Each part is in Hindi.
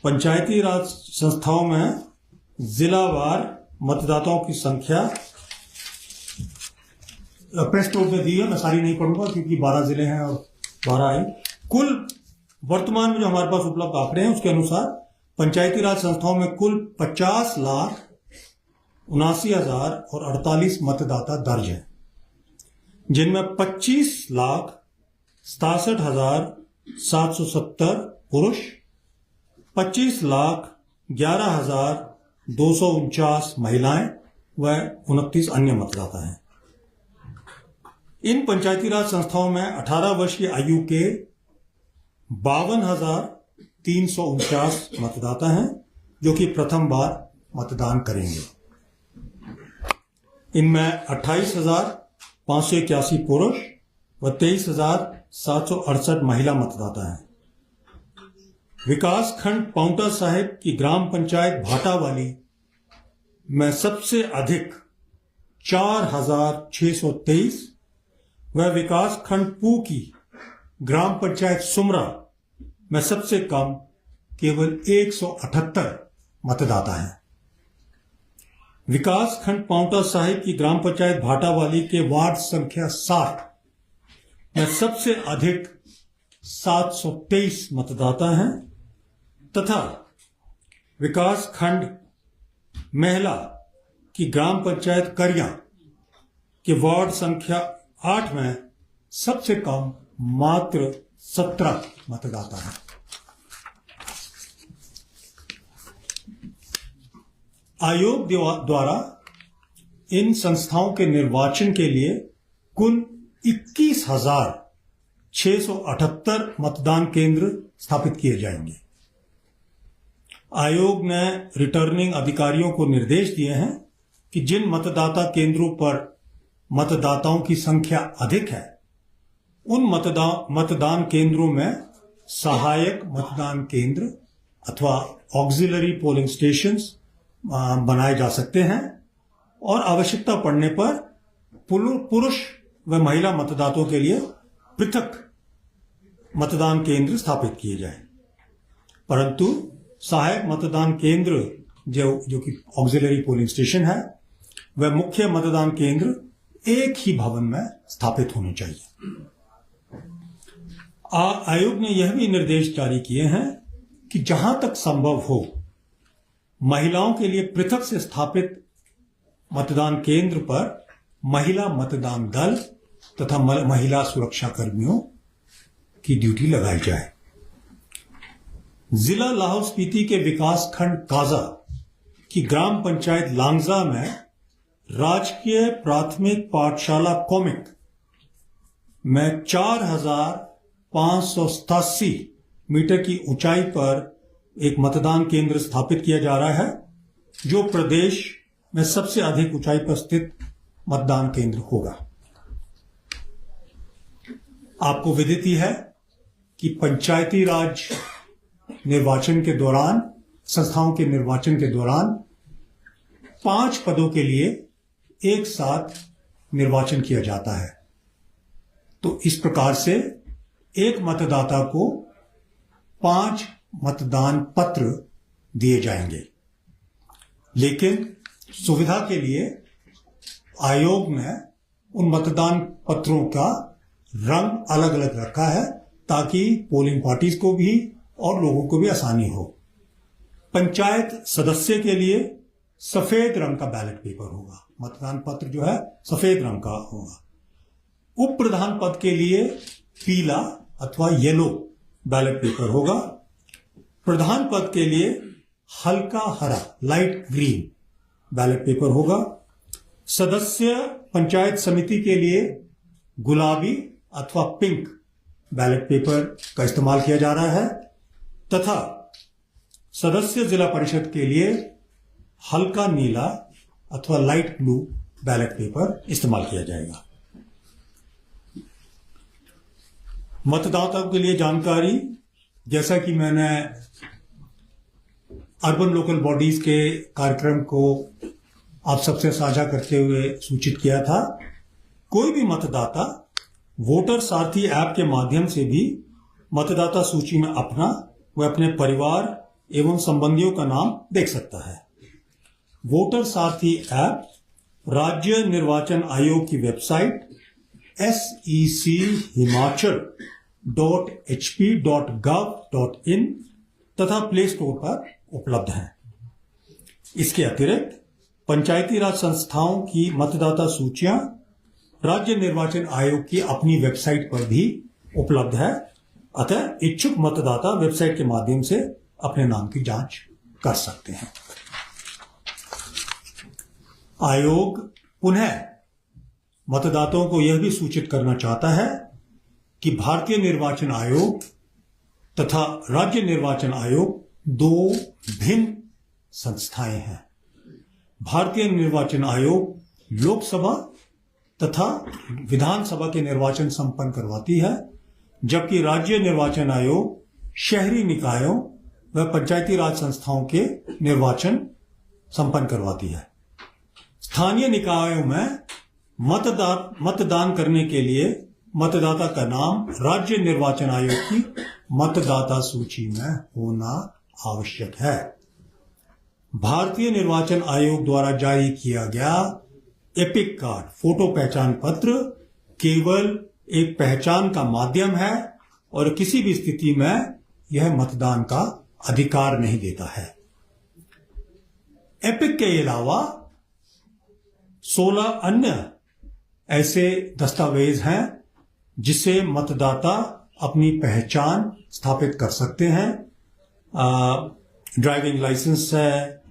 पंचायती राज संस्थाओं में जिलावार मतदाताओं की संख्या प्रेस नोट में दी है, मैं सारी नहीं पढ़ूंगा क्योंकि 12 जिले हैं और 12 आई। कुल वर्तमान में जो हमारे पास उपलब्ध आंकड़े हैं उसके अनुसार पंचायती राज संस्थाओं में कुल 50,79,048 मतदाता दर्ज हैं, जिनमें 25,67,770 पुरुष, 25,11,249 महिलाएं व 29 अन्य मतदाता हैं। इन पंचायती राज संस्थाओं में 18 वर्ष की आयु के 52,349 मतदाता हैं जो कि प्रथम बार मतदान करेंगे। इनमें 28,581 पुरुष व 23,768 महिला मतदाता हैं। विकास खंड पाउंटा साहिब की ग्राम पंचायत भाटावाली में सबसे अधिक 4,623 व विकास खंड पू की ग्राम पंचायत सुमरा में सबसे कम केवल 178 मतदाता हैं। विकास खंड पाउंटा साहिब की ग्राम पंचायत भाटावाली के वार्ड संख्या 7 में सबसे अधिक 723 मतदाता हैं तथा विकास खंड महला की ग्राम पंचायत करिया के वार्ड संख्या 8 में सबसे कम मात्र 17 मतदाता हैं। आयोग द्वारा इन संस्थाओं के निर्वाचन के लिए कुल 21,678 मतदान केंद्र स्थापित किए जाएंगे। आयोग ने रिटर्निंग अधिकारियों को निर्देश दिए हैं कि जिन मतदाता केंद्रों पर मतदाताओं की संख्या अधिक है उन मतदान केंद्रों में सहायक मतदान केंद्र अथवा ऑक्सिलरी पोलिंग स्टेशंस बनाए जा सकते हैं और आवश्यकता पड़ने पर पुरुष व महिला मतदाताओं के लिए पृथक मतदान केंद्र स्थापित किए जाएं। परंतु सहायक मतदान केंद्र जो कि ऑक्सिलरी पोलिंग स्टेशन है वह मुख्य मतदान केंद्र एक ही भवन में स्थापित होने चाहिए। आयोग ने यह भी निर्देश जारी किए हैं कि जहां तक संभव हो महिलाओं के लिए पृथक से स्थापित मतदान केंद्र पर महिला मतदान दल तथा महिला सुरक्षा कर्मियों की ड्यूटी लगाई जाए। जिला लाहौल स्पीति के विकास खंड काजा की ग्राम पंचायत लांगजा में राजकीय प्राथमिक पाठशाला कॉमिक में 4,587 मीटर की ऊंचाई पर एक मतदान केंद्र स्थापित किया जा रहा है जो प्रदेश में सबसे अधिक ऊंचाई पर स्थित मतदान केंद्र होगा। आपको विदित ही है कि पंचायती राज निर्वाचन के दौरान संस्थाओं के निर्वाचन के दौरान 5 पदों के लिए एक साथ निर्वाचन किया जाता है। तो इस प्रकार से एक मतदाता को 5 मतदान पत्र दिए जाएंगे, लेकिन सुविधा के लिए आयोग ने उन मतदान पत्रों का रंग अलग अलग रखा है ताकि पोलिंग पार्टीज को भी और लोगों को भी आसानी हो। पंचायत सदस्य के लिए सफेद रंग का बैलेट पेपर होगा, मतदान पत्र जो है सफेद रंग का होगा। उप प्रधान पद के लिए पीला अथवा येलो बैलेट पेपर होगा। प्रधान पद के लिए हल्का हरा लाइट ग्रीन बैलेट पेपर होगा। सदस्य पंचायत समिति के लिए गुलाबी अथवा पिंक बैलेट पेपर का इस्तेमाल किया जा रहा है तथा सदस्य जिला परिषद के लिए हल्का नीला अथवा लाइट ब्लू बैलेट पेपर इस्तेमाल किया जाएगा। मतदाताओं के लिए जानकारी, जैसा कि मैंने अर्बन लोकल बॉडीज के कार्यक्रम को आप सबसे साझा करते हुए सूचित किया था, कोई भी मतदाता वोटर सारथी ऐप के माध्यम से भी मतदाता सूची में अपना व अपने परिवार एवं संबंधियों का नाम देख सकता है। वोटर सारथी ऐप राज्य निर्वाचन आयोग की वेबसाइट sec-himachal.hp.gov.in तथा प्ले स्टोर पर उपलब्ध है। इसके अतिरिक्त पंचायती राज संस्थाओं की मतदाता सूचियां राज्य निर्वाचन आयोग की अपनी वेबसाइट पर भी उपलब्ध है। अतः इच्छुक मतदाता वेबसाइट के माध्यम से अपने नाम की जांच कर सकते हैं। आयोग पुनः मतदाताओं को यह भी सूचित करना चाहता है कि भारतीय निर्वाचन आयोग तथा राज्य निर्वाचन आयोग दो भिन्न संस्थाएं हैं। भारतीय निर्वाचन आयोग लोकसभा तथा विधानसभा के निर्वाचन संपन्न करवाती है, जबकि राज्य निर्वाचन आयोग शहरी निकायों व पंचायती राज संस्थाओं के निर्वाचन संपन्न करवाती है। स्थानीय निकायों में मतदान करने के लिए मतदाता का नाम राज्य निर्वाचन आयोग की मतदाता सूची में होना आवश्यक है। भारतीय निर्वाचन आयोग द्वारा जारी किया गया एपिक कार्ड फोटो पहचान पत्र केवल एक पहचान का माध्यम है और किसी भी स्थिति में यह मतदान का अधिकार नहीं देता है। एपिक के अलावा 16 अन्य ऐसे दस्तावेज हैं जिससे मतदाता अपनी पहचान स्थापित कर सकते हैं। ड्राइविंग लाइसेंस है,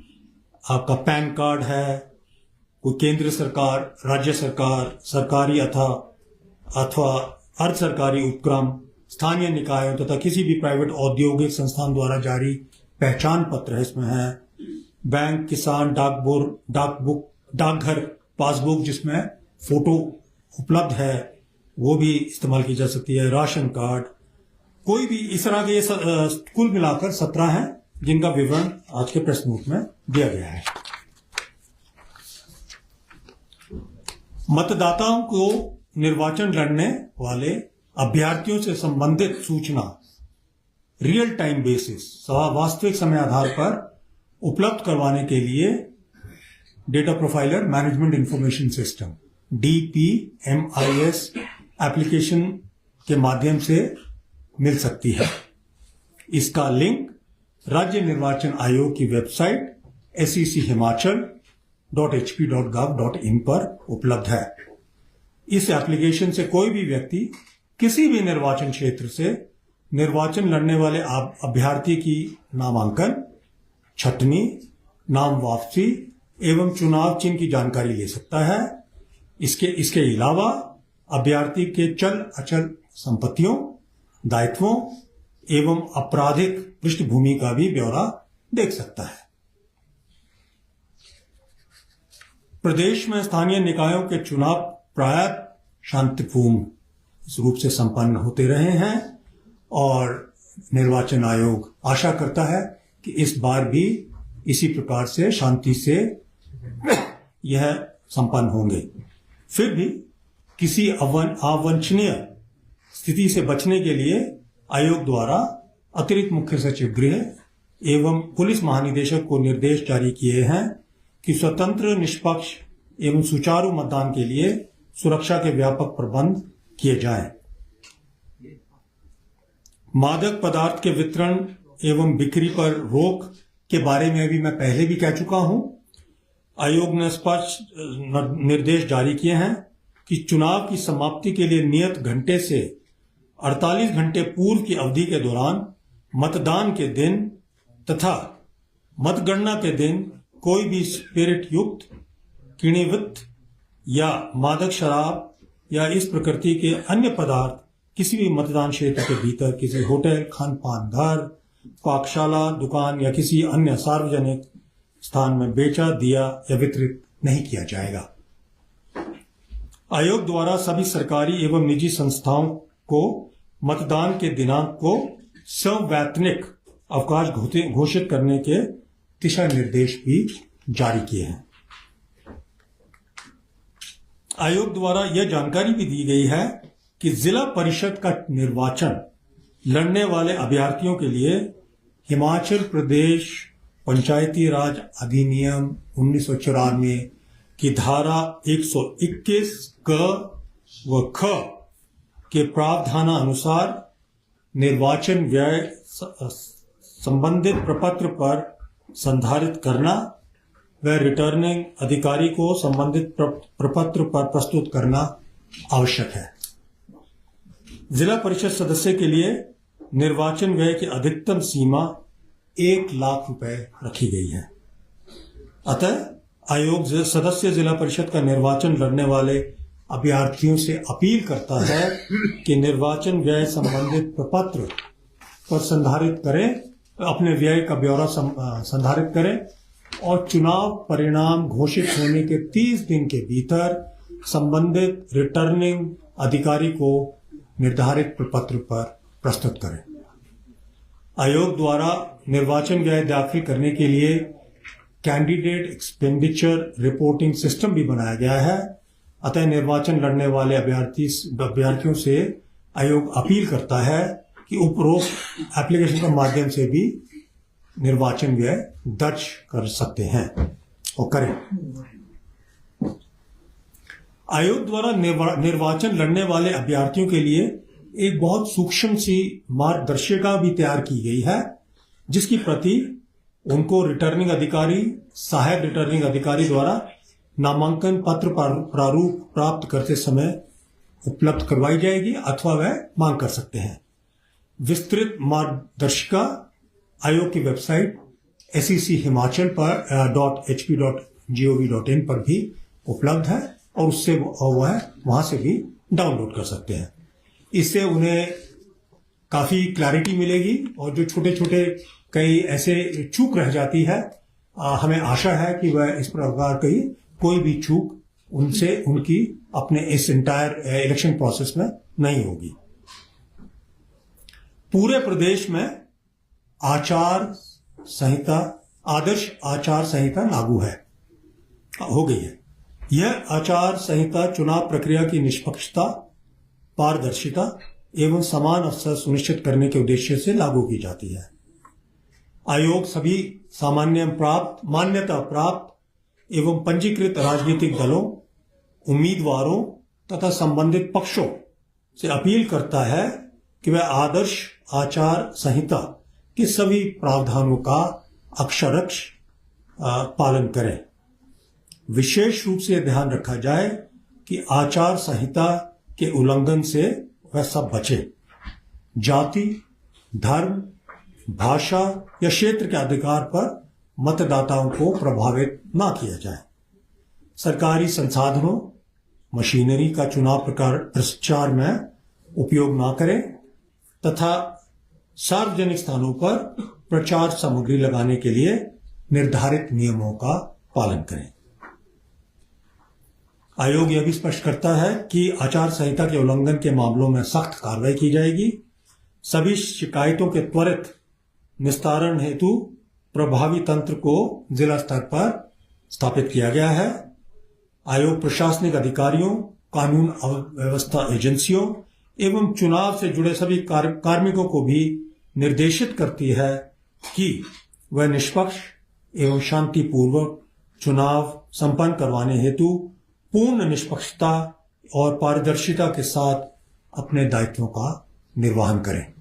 आपका पैन कार्ड है, कोई केंद्र सरकार, राज्य सरकार, सरकारी अथवा अर्ध सरकारी उपक्रम, स्थानीय निकायों तथा किसी भी प्राइवेट औद्योगिक संस्थान द्वारा जारी पहचान पत्र है इसमें है। बैंक, किसान, डाकघर पासबुक जिसमें फोटो उपलब्ध है वो भी इस्तेमाल की जा सकती है। राशन कार्ड, कोई भी इस तरह के कुल मिलाकर 17 हैं जिनका विवरण आज के प्रेस नोट में दिया गया है। मतदाताओं को निर्वाचन लड़ने वाले अभ्यर्थियों से संबंधित सूचना रियल टाइम बेसिस वास्तविक समय आधार पर उपलब्ध करवाने के लिए data profiler management information system DPMIS application के माध्यम से मिल सकती है। इसका लिंक राज्य निर्वाचन आयोग की वेबसाइट sec-himachal.hp.gov.in पर उपलब्ध है। इस एप्लीकेशन से कोई भी व्यक्ति किसी भी निर्वाचन क्षेत्र से निर्वाचन लड़ने वाले अभ्यर्थी की नामांकन, छटनी, नाम वापसी एवं चुनाव चिन्ह की जानकारी ले सकता है। इसके अलावा अभ्यर्थी के चल अचल संपत्तियों, दायित्वों एवं आपराधिक पृष्ठभूमि का भी ब्यौरा देख सकता है। प्रदेश में स्थानीय निकायों के चुनाव प्रायः शांतिपूर्ण रूप से संपन्न होते रहे हैं और निर्वाचन आयोग आशा करता है कि इस बार भी इसी प्रकार से शांति से यह संपन्न होंगे। फिर भी किसी अवांछनीय स्थिति से बचने के लिए आयोग द्वारा अतिरिक्त मुख्य सचिव गृह एवं पुलिस महानिदेशक को निर्देश जारी किए हैं कि स्वतंत्र, निष्पक्ष एवं सुचारू मतदान के लिए सुरक्षा के व्यापक प्रबंध किए जाएं। मादक पदार्थ के वितरण एवं बिक्री पर रोक के बारे में भी मैं पहले भी कह चुका हूं। आयोग ने स्पष्ट निर्देश जारी किए हैं कि चुनाव की समाप्ति के लिए नियत घंटे से 48 घंटे पूर्व की अवधि के दौरान मतदान के दिन तथा मतगणना के दिन कोई भी स्पिरिट युक्त, किण्वित या मादक शराब या इस प्रकृति के अन्य पदार्थ किसी भी मतदान क्षेत्र के भीतर किसी होटल, खानपान घर, पाकशाला, दुकान या किसी अन्य सार्वजनिक स्थान में बेचा, दिया या वितरित नहीं किया जाएगा। आयोग द्वारा सभी सरकारी एवं निजी संस्थाओं को मतदान के दिनांक को सवैतनिक अवकाश घोषित करने के दिशा निर्देश भी जारी किए हैं। आयोग द्वारा यह जानकारी भी दी गई है कि जिला परिषद का निर्वाचन लड़ने वाले अभ्यर्थियों के लिए हिमाचल प्रदेश पंचायती राज अधिनियम 1994 की धारा 121 क व ख के प्रावधानानुसार निर्वाचन व्यय संबंधित प्रपत्र पर संधारित करना व रिटर्निंग अधिकारी को संबंधित प्रपत्र पर प्रस्तुत करना आवश्यक है। जिला परिषद सदस्य के लिए निर्वाचन व्यय की अधिकतम सीमा 1 लाख रुपए रखी गई है। अतः आयोग सदस्य जिला परिषद का निर्वाचन लड़ने वाले अभ्यर्थियों से अपील करता है कि निर्वाचन व्यय संबंधित प्रपत्र पर संधारित करें, अपने व्यय का ब्यौरा संधारित करें और चुनाव परिणाम घोषित होने के 30 दिन के भीतर संबंधित रिटर्निंग अधिकारी को निर्धारित प्रपत्र पर प्रस्तुत करें। आयोग द्वारा निर्वाचन व्यय दाखिल करने के लिए कैंडिडेट एक्सपेंडिचर रिपोर्टिंग सिस्टम भी बनाया गया है। अतः निर्वाचन लड़ने वाले अभ्यर्थियों से आयोग अपील करता है कि उपरोक्त एप्लीकेशन के माध्यम से भी निर्वाचन व्यय दर्ज कर सकते हैं और करें। आयोग द्वारा निर्वाचन लड़ने वाले अभ्यर्थियों के लिए एक बहुत सूक्ष्म सी मार्गदर्शिका भी तैयार की गई है, जिसकी प्रति उनको रिटर्निंग अधिकारी, सहायक रिटर्निंग अधिकारी द्वारा नामांकन पत्र प्रारूप प्राप्त करते समय उपलब्ध करवाई जाएगी अथवा वह मांग कर सकते हैं। विस्तृत मार्गदर्शिका आयोग की वेबसाइट SEChimachal पर .hp.gov.in पर भी उपलब्ध है और उससे वह वहां से भी डाउनलोड कर सकते हैं। इससे उन्हें काफी क्लैरिटी मिलेगी और जो छोटे छोटे कई ऐसे चूक रह जाती है, हमें आशा है कि वह इस प्रकार की कोई भी चूक उनसे उनकी अपने इस इंटायर इलेक्शन प्रोसेस में नहीं होगी। पूरे प्रदेश में आदर्श आचार संहिता लागू हो गई है। यह आचार संहिता चुनाव प्रक्रिया की निष्पक्षता, पारदर्शिता एवं समान अवसर सुनिश्चित करने के उद्देश्य से लागू की जाती है। आयोग सभी मान्यता प्राप्त एवं पंजीकृत राजनीतिक दलों, उम्मीदवारों तथा संबंधित पक्षों से अपील करता है कि वह आदर्श आचार संहिता के सभी प्रावधानों का अक्षरशः पालन करें। विशेष रूप से ध्यान रखा जाए कि आचार संहिता के उल्लंघन से वह सब बचे। जाति, धर्म, भाषा या क्षेत्र के अधिकार पर मतदाताओं को प्रभावित ना किया जाए। सरकारी संसाधनों, मशीनरी का चुनाव प्रचार में उपयोग ना करें तथा सार्वजनिक स्थानों पर प्रचार सामग्री लगाने के लिए निर्धारित नियमों का पालन करें। आयोग यह भी स्पष्ट करता है कि आचार संहिता के उल्लंघन के मामलों में सख्त कार्रवाई की जाएगी। सभी शिकायतों के त्वरित निस्तारण हेतु प्रभावी तंत्र को जिला स्तर पर स्थापित किया गया है। आयोग प्रशासनिक अधिकारियों, कानून व्यवस्था एजेंसियों एवं चुनाव से जुड़े सभी कार्मिकों को भी निर्देशित करती है कि वह निष्पक्ष एवं शांतिपूर्वक चुनाव संपन्न करवाने हेतु पूर्ण निष्पक्षता और पारदर्शिता के साथ अपने दायित्वों का निर्वहन करें।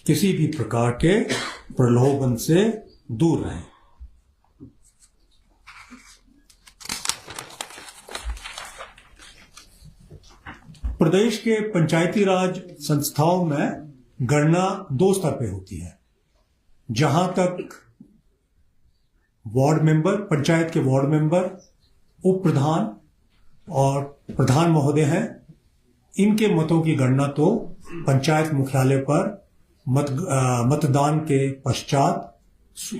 किसी भी प्रकार के प्रलोभन से दूर रहें। प्रदेश के पंचायती राज संस्थाओं में गणना 2 स्तर पे होती है। जहां तक वार्ड मेंबर, पंचायत के वार्ड मेंबर, उप प्रधान और प्रधान महोदय हैं, इनके मतों की गणना तो पंचायत मुख्यालय पर मतदान के पश्चात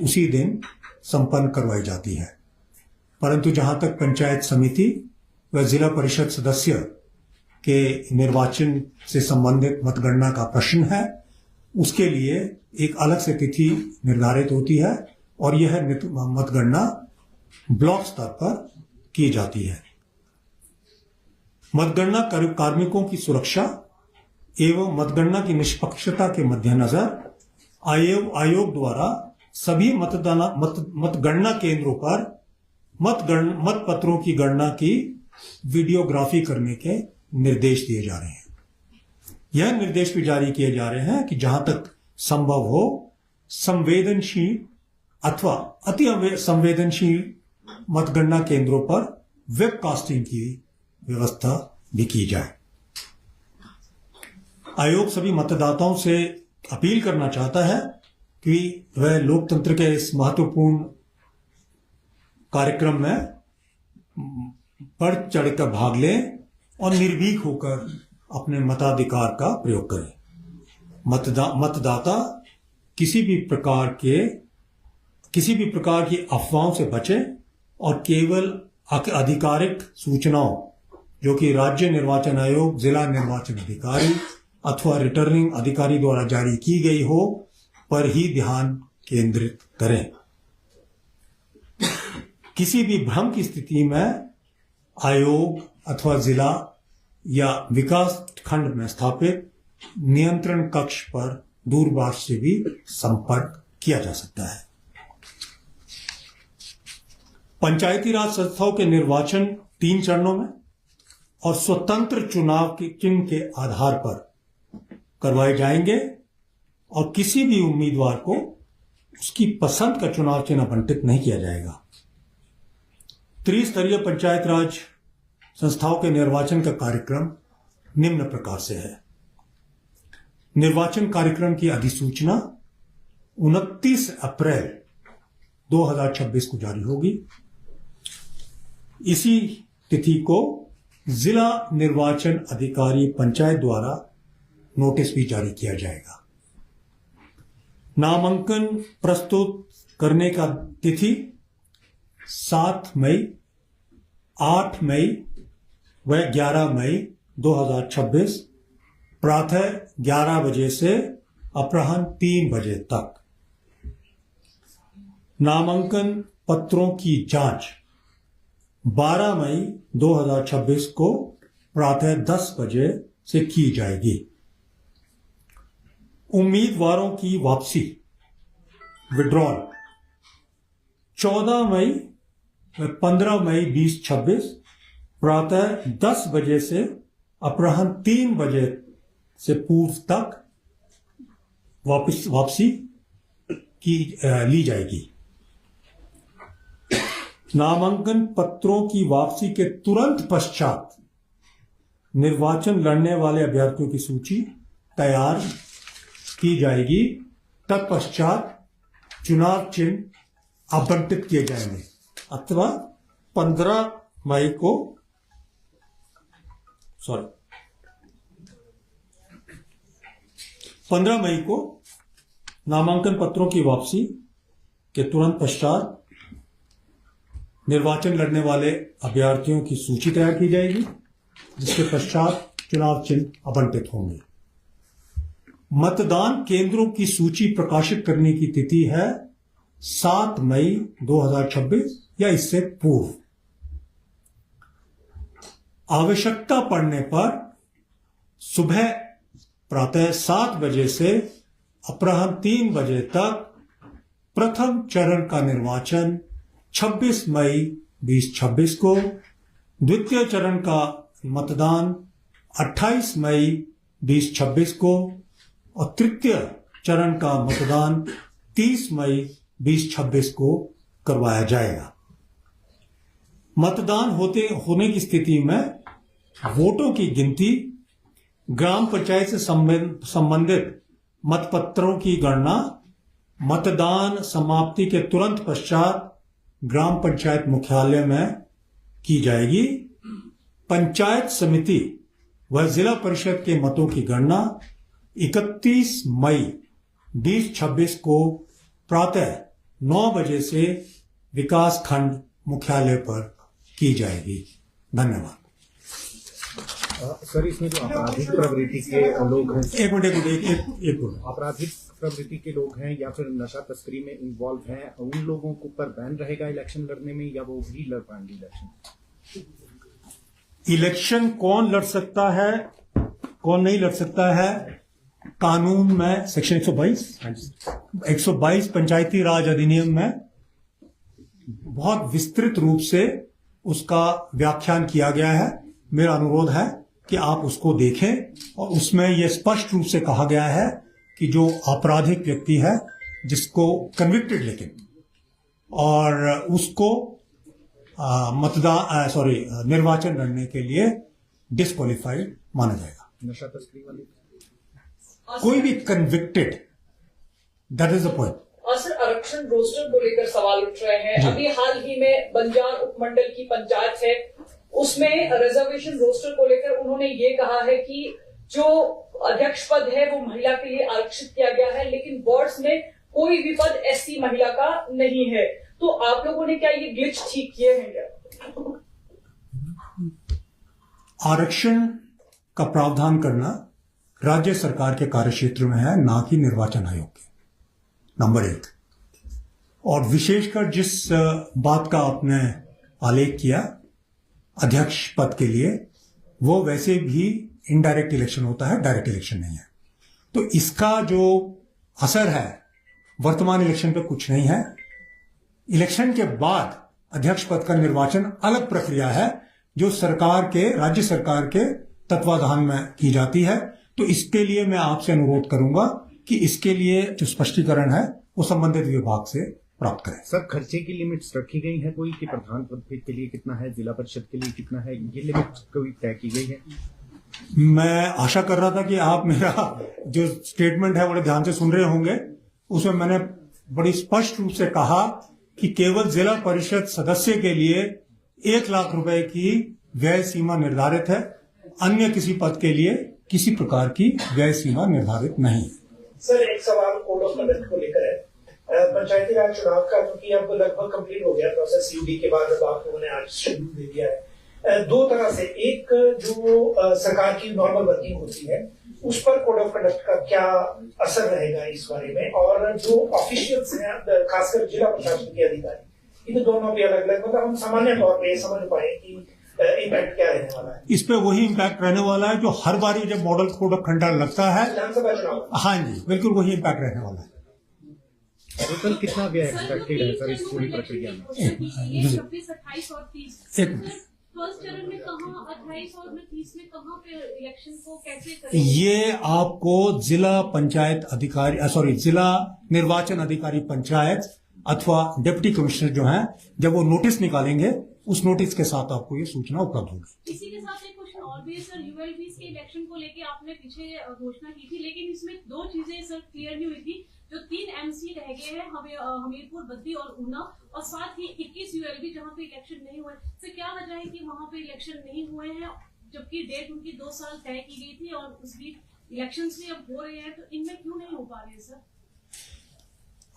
उसी दिन संपन्न करवाई जाती है। परंतु जहां तक पंचायत समिति व जिला परिषद सदस्य के निर्वाचन से संबंधित मतगणना का प्रश्न है, उसके लिए एक अलग से तिथि निर्धारित होती है और यह मतगणना ब्लॉक स्तर पर की जाती है। मतगणना कार्मिकों की सुरक्षा एवं मतगणना की निष्पक्षता के मद्देनजर आयोग द्वारा सभी मतगणना केंद्रों पर मतपत्रों की गणना की वीडियोग्राफी करने के निर्देश दिए जा रहे हैं। यह निर्देश भी जारी किए जा रहे हैं कि जहां तक संभव हो संवेदनशील अथवा अति संवेदनशील मतगणना केंद्रों पर वेबकास्टिंग की व्यवस्था भी की जाए। आयोग सभी मतदाताओं से अपील करना चाहता है कि वह लोकतंत्र के इस महत्वपूर्ण कार्यक्रम में बढ़ चढ़कर भाग लें और निर्भीक होकर अपने मताधिकार का प्रयोग करें। मतदाता किसी भी प्रकार की अफवाहों से बचें और केवल आधिकारिक सूचनाओं जो कि राज्य निर्वाचन आयोग, जिला निर्वाचन अधिकारी अथवा रिटर्निंग अधिकारी द्वारा जारी की गई हो पर ही ध्यान केंद्रित करें। किसी भी भ्रम की स्थिति में आयोग अथवा जिला या विकास खंड में स्थापित नियंत्रण कक्ष पर दूरभाष से भी संपर्क किया जा सकता है। पंचायती राज संस्थाओं के निर्वाचन 3 चरणों में और स्वतंत्र चुनाव के चिन्ह के आधार पर करवाए जाएंगे और किसी भी उम्मीदवार को उसकी पसंद का चुनाव चिन्ह आवंटित नहीं किया जाएगा। त्रिस्तरीय पंचायत राज संस्थाओं के निर्वाचन का कार्यक्रम निम्न प्रकार से है। निर्वाचन कार्यक्रम की अधिसूचना 29 अप्रैल 2026 को जारी होगी। इसी तिथि को जिला निर्वाचन अधिकारी पंचायत द्वारा नोटिस भी जारी किया जाएगा। नामांकन प्रस्तुत करने का तिथि 7 मई, 8 मई व 11 मई 2026 प्रातः 11 बजे से अपराह्न 3 बजे तक। नामांकन पत्रों की जांच 12 मई 2026 को प्रातः 10 बजे से की जाएगी। उम्मीदवारों की वापसी विड्रॉल 14 मई व 15 मई 2026 प्रातः 10 बजे से अपराह्न 3 बजे से पूर्व तक वापसी की ली जाएगी। नामांकन पत्रों की वापसी के तुरंत पश्चात निर्वाचन लड़ने वाले अभ्यर्थियों की सूची तैयार की जाएगी। तत्पश्चात चुनाव चिन्ह आवंटित किए जाएंगे अथवा 15 मई को नामांकन पत्रों की वापसी के तुरंत पश्चात निर्वाचन लड़ने वाले अभ्यर्थियों की सूची तैयार की जाएगी, जिसके पश्चात चुनाव चिन्ह आवंटित होंगे। मतदान केंद्रों की सूची प्रकाशित करने की तिथि है 7 मई 2026 या इससे पूर्व। आवश्यकता पड़ने पर सुबह प्रातः 7 बजे से अपराह्न 3 बजे तक प्रथम चरण का निर्वाचन 26 मई 2026 को, द्वितीय चरण का मतदान 28 मई 2026 को और तृतीय चरण का मतदान 30 मई 2026 को करवाया जाएगा। मतदान होने की स्थिति में वोटों की गिनती, ग्राम पंचायत से संबंधित मतपत्रों की गणना मतदान समाप्ति के तुरंत पश्चात ग्राम पंचायत मुख्यालय में की जाएगी। पंचायत समिति व जिला परिषद के मतों की गणना 31 मई 2026 को प्रातः 9 बजे से विकास खंड मुख्यालय पर की जाएगी। धन्यवाद। सर, इसमें जो आपराधिक प्रवृत्ति के लोग हैं, एक मिनट आपराधिक प्रवृत्ति के लोग हैं या फिर नशा तस्करी में इन्वॉल्व हैं, उन लोगों को पर बैन रहेगा इलेक्शन लड़ने में, या वो भी लड़ पाएंगे इलेक्शन? इलेक्शन कौन लड़ सकता है, कौन नहीं लड़ सकता है, कानून में सेक्शन 122 पंचायती राज अधिनियम में बहुत विस्तृत रूप से उसका व्याख्यान किया गया है। मेरा अनुरोध है कि आप उसको देखें और उसमें यह स्पष्ट रूप से कहा गया है कि जो आपराधिक व्यक्ति है, जिसको कन्विक्टेड लेकिन, और उसको निर्वाचन लड़ने के लिए डिस्क्वालिफाइड माना जाएगा। नशा तस्करी वाली कोई भी convicted, that is the point. और सर, आरक्षण रोस्टर को लेकर सवाल उठ रहे हैं। अभी हाल ही में बंजार उपमंडल की पंचायत है, उसमें रिजर्वेशन रोस्टर को लेकर उन्होंने ये कहा है कि जो अध्यक्ष पद है वो महिला के लिए आरक्षित किया गया है, लेकिन वार्ड्स में कोई भी पद एससी महिला का नहीं है। तो आप लोगों ने क्या ये ग्लिच ठीक किए हैं क्या? आरक्षण का प्रावधान करना राज्य सरकार के कार्यक्षेत्र में है, ना कि निर्वाचन आयोग के, नंबर 1। और विशेषकर जिस बात का आपने आलेख किया अध्यक्ष पद के लिए, वो वैसे भी इनडायरेक्ट इलेक्शन होता है, डायरेक्ट इलेक्शन नहीं है। तो इसका जो असर है वर्तमान इलेक्शन पे कुछ नहीं है। इलेक्शन के बाद अध्यक्ष पद का निर्वाचन अलग प्रक्रिया है, जो राज्य सरकार के तत्वाधान में की जाती है। तो इसके लिए मैं आपसे अनुरोध करूंगा कि इसके लिए जो स्पष्टीकरण है वो संबंधित विभाग से प्राप्त करें। सर, खर्चे की लिमिट्स रखी गई है कोई, कि प्रधान पद के लिए कितना है, जिला परिषद के लिए कितना है, ये लिमिट कोई तय की गई है? मैं आशा कर रहा था कि आप मेरा जो स्टेटमेंट है बड़े ध्यान से सुन रहे होंगे। उसमें मैंने बड़ी स्पष्ट रूप से कहा कि केवल जिला परिषद सदस्य के लिए 1 लाख रुपए की व्यय सीमा निर्धारित है, अन्य किसी पद के लिए किसी प्रकार की व्यय सीमा निर्धारित नहीं है। सर, एक सवाल कोड ऑफ कंडक्ट को लेकर है। पंचायती राज चुनाव का क्योंकि अब लगभग कंप्लीट हो गया प्रोसेस, यूडी के बाद अब आप लोगों ने आज शेड्यूल दे दिया है। 2 तरह से, एक जो सरकार की नॉर्मल वर्किंग होती है उस पर कोड ऑफ कंडक्ट का क्या असर रहेगा इस बारे में, और जो ऑफिशियल्स हैं खासकर जिला प्रशासन के अधिकारी, इन दोनों भी अलग अलग, मतलब हम सामान्य तौर पर समझ पाए कि इम्पैक्ट क्या रहने वाला है? इस पे वही इम्पैक्ट रहने वाला है जो हर बार जब मॉडल कोड ऑफ कंडक्ट लगता है, विधानसभा चुनाव। हाँ जी, बिल्कुल वही इम्पैक्ट रहने वाला है। टोटल कितना व्यय एक्सपेक्टेड है सर इस पूरी प्रक्रिया में? 26, 28 और 30। एक फर्स्ट चरण में कहाँ, 28 और 30 में कहाँ पे इलेक्शन को कैसे करेंगे? ये आपको जिला निर्वाचन अधिकारी पंचायत अथवा डिप्टी कमिश्नर जो हैं, जब वो नोटिस निकालेंगे, उस नोटिस के साथ आपको ये सूचना उपलब्ध होगी। इसी के साथ एक क्वेश्चन और भी है सर, यूएलबीज के इलेक्शन को लेके आपने पीछे घोषणा की थी, लेकिन इसमें 2 चीजें सर क्लियर नहीं हुई थी। जो 3 एमसी रह गए हैं, हमीरपुर, बद्दी और ऊना, और साथ ही 21 यूएलबी जहाँ पे इलेक्शन नहीं हुए। सर, क्या वजह है कि वहाँ पे इलेक्शन नहीं हुए हैं, जबकि डेट उनकी 2 साल तय की गई थी और उस बीच इलेक्शन भी अब हो रहे हैं, तो इनमें क्यों नहीं हो पा रहे सर?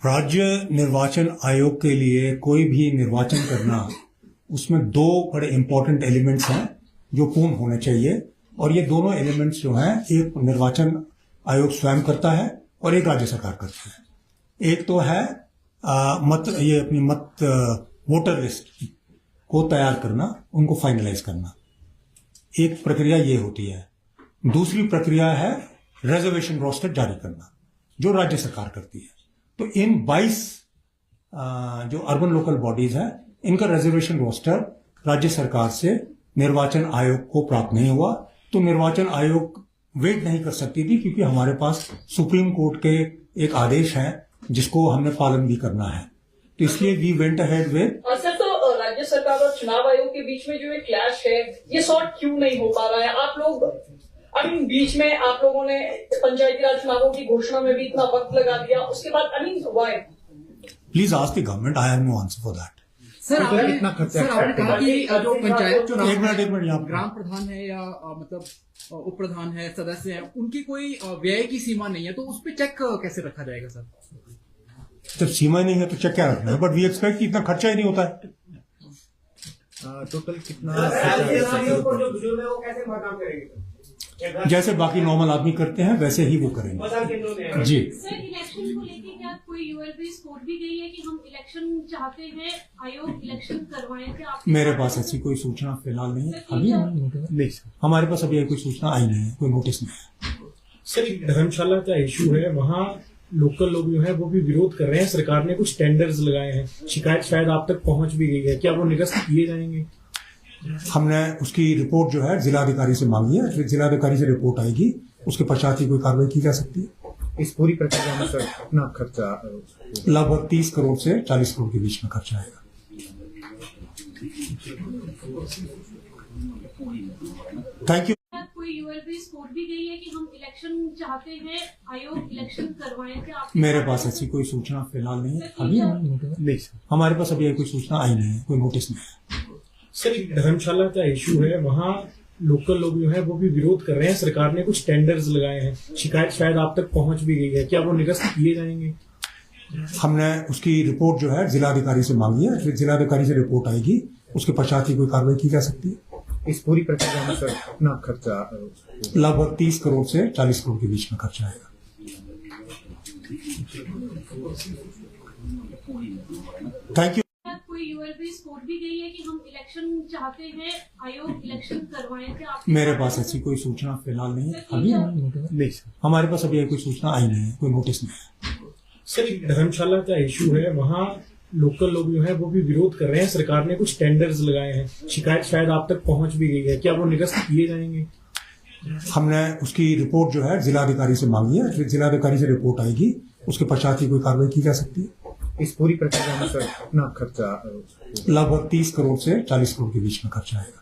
राज्य निर्वाचन आयोग के लिए कोई भी निर्वाचन करना, उसमें 2 बड़े इंपॉर्टेंट एलिमेंट्स हैं जो पूर्ण होने चाहिए, और ये दोनों एलिमेंट्स जो हैं, एक निर्वाचन आयोग स्वयं करता है और एक राज्य सरकार करती है। एक तो है अपनी वोटर लिस्ट को तैयार करना, उनको फाइनलाइज करना, एक प्रक्रिया ये होती है। दूसरी प्रक्रिया है रिजर्वेशन रोस्टर जारी करना, जो राज्य सरकार करती है। तो इन 22 जो अर्बन लोकल बॉडीज हैं, इनका रिजर्वेशन रोस्टर राज्य सरकार से निर्वाचन आयोग को प्राप्त नहीं हुआ। तो निर्वाचन आयोग वेट नहीं कर सकती थी, क्योंकि हमारे पास सुप्रीम कोर्ट के एक आदेश है जिसको हमने पालन भी करना है। तो इसलिए वी वेंट अहेड विद। और सर, तो राज्य सरकार और चुनाव आयोग के बीच में जो ये क्लैश है, ये सॉर्ट क्यों नहीं हो पा रहा है? आप लोग बीच में आप लोगों ने पंचायती राज चुनावों की घोषणा में भी इतना वक्त लगा दिया, उसके बाद why? Please ask the government, I have no answer for that. Sir, आपने कहा कि जो पंचायत चुनाव एक मिनट यहाँ ग्राम प्रधान है या मतलब उप प्रधान है, सदस्य है, उनकी कोई व्यय की सीमा नहीं है, तो उस पर चेक कैसे रखा जाएगा सर? जब सीमा नहीं है तो चेक क्या रखना है? बट वी एक्सपेक्ट कि इतना खर्चा ही नहीं होता है। टोटल कितना? जैसे बाकी नॉर्मल आदमी करते हैं वैसे ही वो करेंगे जी। सर, इलेक्शन को लेके क्या कोई यूएलबी कोर्ट भी गई है कि हम इलेक्शन चाहते हैं, आयोग इलेक्शन करवाएं? क्या मेरे पास ऐसी कोई सूचना फिलहाल नहीं है। अभी नहीं, हमारे पास अभी कोई सूचना आई नहीं है, कोई नोटिस नहीं है। सर एक धर्मशाला का इशू है, वहाँ लोकल लोग जो है वो भी विरोध कर रहे हैं। सरकार ने कुछ टेंडर्स लगाए हैं, शिकायत शायद आप तक पहुंच भी गई है, क्या वो निरस्त किए जाएंगे? हमने उसकी रिपोर्ट जो है जिलाधिकारी से मांगी है, फिर जिलाधिकारी से रिपोर्ट आएगी, उसके पश्चात ही कोई कार्रवाई की जा सकती है। इस पूरी प्रक्रिया में सर कितना खर्चा लगभग 30 करोड़ से 40 करोड़ के बीच में खर्चा आएगा। Thank you. कोई यूएलबी कोर्ट भी गई है कि हम इलेक्शन चाहते हैं, आयोग इलेक्शन करवाएं, क्या आप? मेरे पास ऐसी कोई सूचना फिलहाल नहीं है। अभी नहीं सर, हमारे पास अभी कोई सूचना आई नहीं है, कोई नोटिस नहीं है। सर एक धर्मशाला का इशू है, वहाँ लोकल लोग जो है वो भी विरोध कर रहे हैं। सरकार ने कुछ टेंडर्स लगाए हैं, शिकायत शायद आप तक पहुंच भी गई है, क्या वो निरस्त किए जाएंगे? हमने उसकी रिपोर्ट जो है जिलाधिकारी से मांगी है, फिर जिलाधिकारी से रिपोर्ट आएगी, उसके पश्चात ही कोई कार्रवाई की जा सकती है। इस पूरी प्रक्रिया में सर कितना खर्चा लगभग 30 करोड़ से 40 करोड़ के बीच में खर्चा आएगा। Thank you. कोई यूएलबी कोर्ट भी गई है कि हम इलेक्शन चाहते हैं, आयोग इलेक्शन करवाएं, क्या आप? मेरे पास ऐसी कोई सूचना फिलहाल नहीं है। अभी नहीं सर, हमारे पास अभी कोई सूचना आई नहीं है, कोई नोटिस नहीं है। सर एक धर्मशाला का इशू है, वहाँ लोकल लोग जो है वो भी विरोध कर रहे हैं। सरकार ने कुछ टेंडर्स लगाए हैं, शिकायत शायद आप तक पहुंच भी गई है, क्या वो निरस्त किए जाएंगे? हमने उसकी रिपोर्ट जो है जिलाधिकारी से मांगी है, फिर जिलाधिकारी से रिपोर्ट आएगी, उसके पश्चात ही कोई कार्रवाई की जा सकती है। इस पूरी प्रक्रिया में सर कितना खर्चा लगभग 30 करोड़ से 40 करोड़ के बीच में खर्चा आएगा।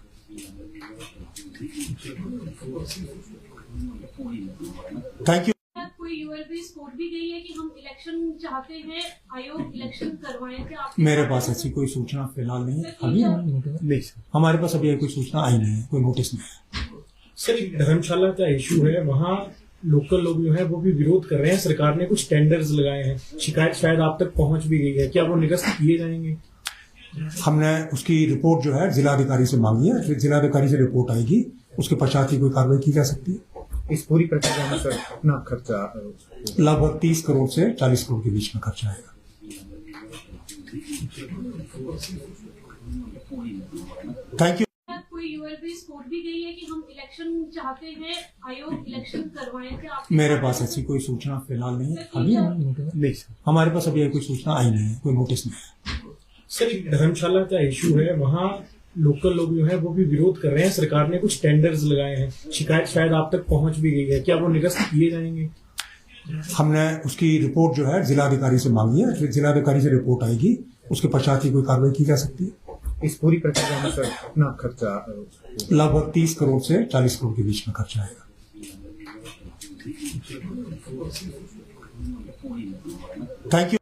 Thank you. कोई यूएलबी कोर्ट भी गई है कि हम इलेक्शन चाहते हैं, आयोग इलेक्शन करवाएं, क्या आप? मेरे पास ऐसी कोई सूचना फिलहाल नहीं है। अभी नहीं सर, हमारे पास अभी कोई सूचना आई नहीं है, कोई नोटिस नहीं है। सर एक धर्मशाला का इशू है, वहाँ लोकल लोग जो है वो भी विरोध कर रहे हैं। सरकार ने कुछ टेंडर्स लगाए हैं, शिकायत शायद आप तक पहुंच भी गई है, क्या वो निरस्त किए जाएंगे? हमने उसकी रिपोर्ट जो है जिलाधिकारी से मांगी है, फिर जिलाधिकारी से रिपोर्ट आएगी, उसके पश्चात ही कोई कार्रवाई की जा सकती है। इस पूरी प्रक्रिया में सर कितना खर्चा लगभग 30 करोड़ से 40 करोड़ के बीच में खर्चा आएगा। Thank you. कोई यूएलबी कोर्ट भी गई है कि हम इलेक्शन चाहते हैं, आयोग इलेक्शन करवाएं, क्या आप? मेरे पास ऐसी कोई सूचना फिलहाल नहीं है। अभी नहीं सर, हमारे पास अभी कोई सूचना आई नहीं है, कोई नोटिस नहीं है। सर एक धर्मशाला का इशू है, वहाँ लोकल लोग जो है वो भी विरोध कर रहे हैं। सरकार ने कुछ टेंडर्स लगाए हैं, शिकायत शायद आप तक पहुंच भी गई है, क्या वो निरस्त किए जाएंगे? हमने उसकी रिपोर्ट जो है जिलाधिकारी से मांगी है, फिर जिलाधिकारी से रिपोर्ट आएगी, उसके पश्चात ही कोई कार्रवाई की जा सकती है। इस पूरी प्रक्रिया में सर कितना खर्चा लगभग 30 करोड़ से 40 करोड़ के बीच में खर्चा आएगा। Thank you.